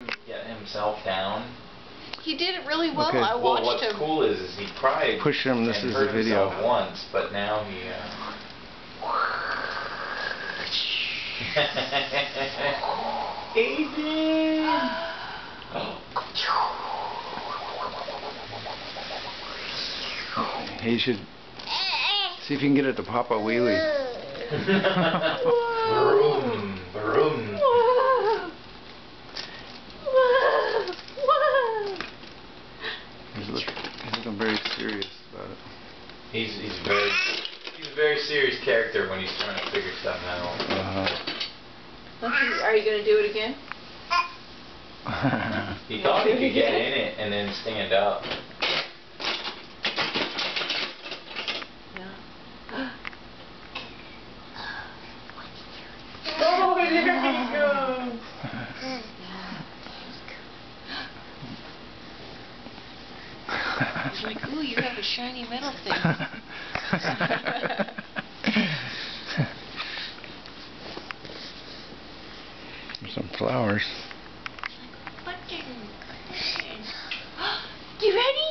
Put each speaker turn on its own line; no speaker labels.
Get himself down.
He did it really well.
Okay.
I watched
what's
him.
Cool is he cried.
Push him. This
and
is
hurt
the video.
himself once, but now he. Aiden!
He should see if you can get it to pop a wheelie.
Vroom, vroom.
He's looking very serious about it.
He's a very serious character when he's trying to figure stuff out.
Are you going to do it again?
He thought he could get in it and then stand up. Oh, there he goes!
He's like, ooh, you have a shiny metal thing.
Some flowers.
You ready?